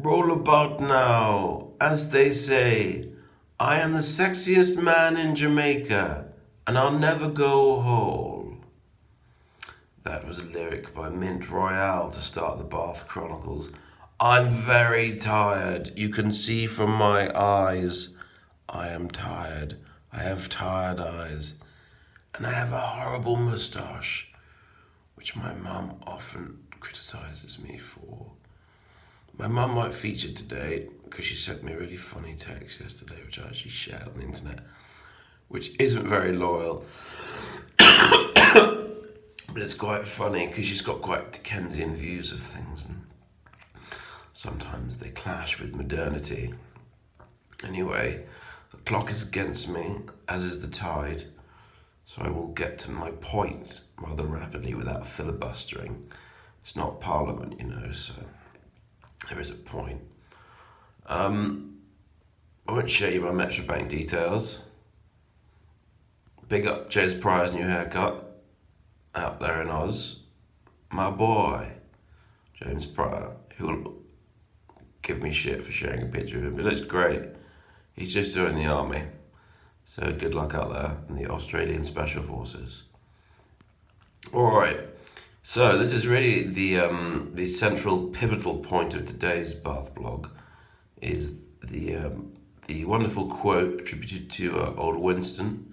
Roll about now, as they say. I am the sexiest man in Jamaica, and I'll never go whole. That was a lyric by Mint Royale to start the Bath Chronicles. I'm very tired. You can see from my eyes. I am tired. I have tired eyes. And I have a horrible moustache, which my mum often criticizes me for. My mum might feature today because she sent me a really funny text yesterday, which I actually shared on the internet, which isn't very loyal. But it's quite funny because she's got quite Dickensian views of things, and sometimes they clash with modernity. Anyway, the clock is against me, as is the tide, so I will get to my point rather rapidly without filibustering. It's not Parliament, so there is a point. I won't show you my Metro Bank details. Big up James Pryor's new haircut out there in Oz. My boy, James Pryor, who will give me shit for sharing a picture of him. He looks great. He's just joined the army. So good luck out there in the Australian Special Forces. Alright, so this is really the central pivotal point of today's Bath blog, is the wonderful quote attributed to old Winston,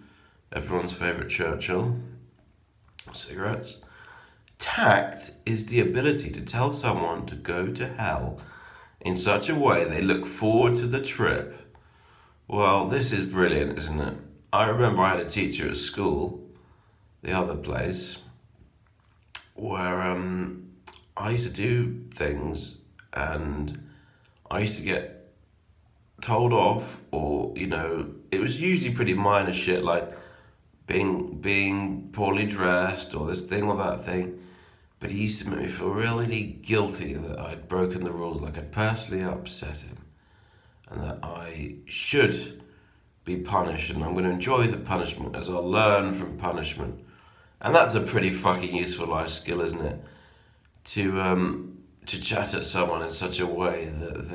everyone's favourite Churchill. Cigarettes. Tact is the ability to tell someone to go to hell in such a way they look forward to the trip. Well, this is brilliant, isn't it? I remember I had a teacher at school, the other place, where I used to do things and I used to get told off, or, it was usually pretty minor shit like being poorly dressed or this thing or that thing. But he used to make me feel really guilty that I'd broken the rules, like I'd personally upset him, and that I should be punished, and I'm going to enjoy the punishment as I'll learn from punishment. And that's a pretty fucking useful life skill, isn't it? To chat at someone in such a way that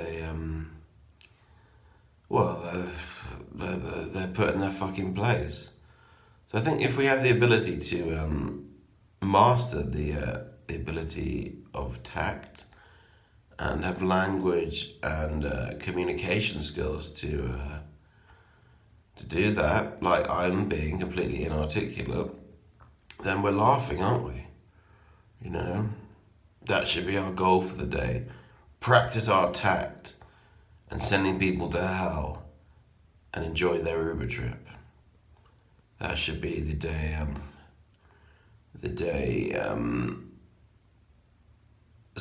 they're put in their fucking place. So I think if we have the ability to master the ability of tact and have language and communication skills to do that, like I'm being completely inarticulate, then we're laughing, aren't we? That should be our goal for the day. Practice our tact and sending people to hell and enjoy their Uber trip. That should be the day's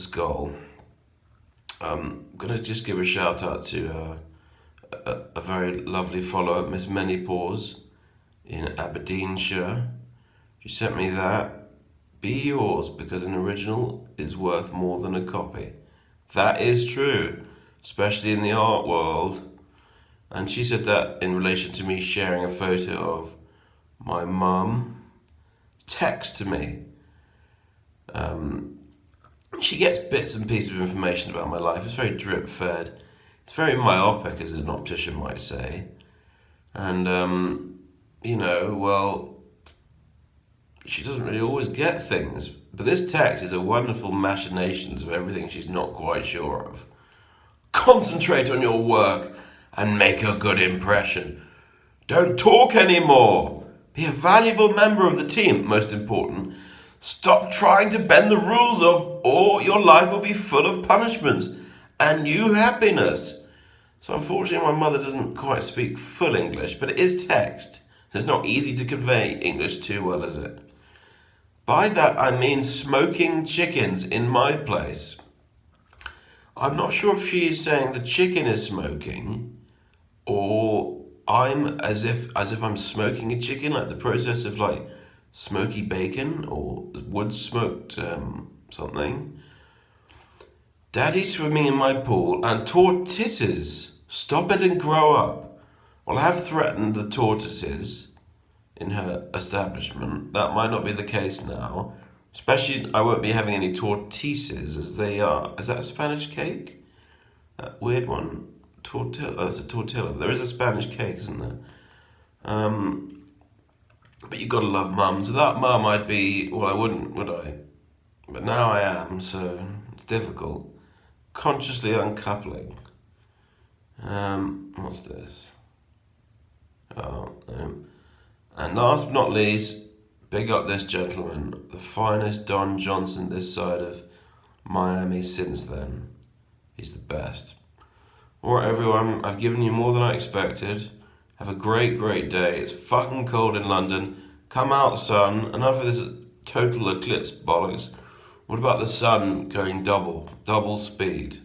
goal. I'm gonna just give a shout out to a very lovely follower, Miss Many Paws in Aberdeenshire. She sent me that. Be yours, because an original is worth more than a copy. That is true, especially in the art world. And she said that in relation to me sharing a photo of my mum text to me. She gets bits and pieces of information about my life. It's very drip fed. It's very myopic, as an optician might say. And, she doesn't really always get things. But this text is a wonderful machinations of everything she's not quite sure of. Concentrate on your work and make a good impression. Don't talk anymore. Be a valuable member of the team, most important. Stop trying to bend the rules or your life will be full of punishments and new happiness. So unfortunately my mother doesn't quite speak full English, but it is text. So it's not easy to convey English too well, is it? By that I mean smoking chickens in my place. I'm not sure if she is saying the chicken is smoking, or I'm as if I'm smoking a chicken, like the process of like smoky bacon or wood smoked something. Daddy's swimming in my pool and tortoises. Stop it and grow up. Well, I have threatened the tortoises in her establishment. That might not be the case now. Especially, I won't be having any tortices, as they are. Is that a Spanish cake? That weird one, tortilla. Oh, that's a tortilla. There is a Spanish cake, isn't there? But you gotta love mums. Without mum, I'd be. Well, I wouldn't, would I? But now I am, so it's difficult. Consciously uncoupling. What's this? Oh, and last but not least, big up this gentleman, the finest Don Johnson this side of Miami since then. He's the best. Alright, everyone, I've given you more than I expected. Have a great, great day. It's fucking cold in London. Come out, sun. Enough of this total eclipse bollocks. What about the sun going double speed?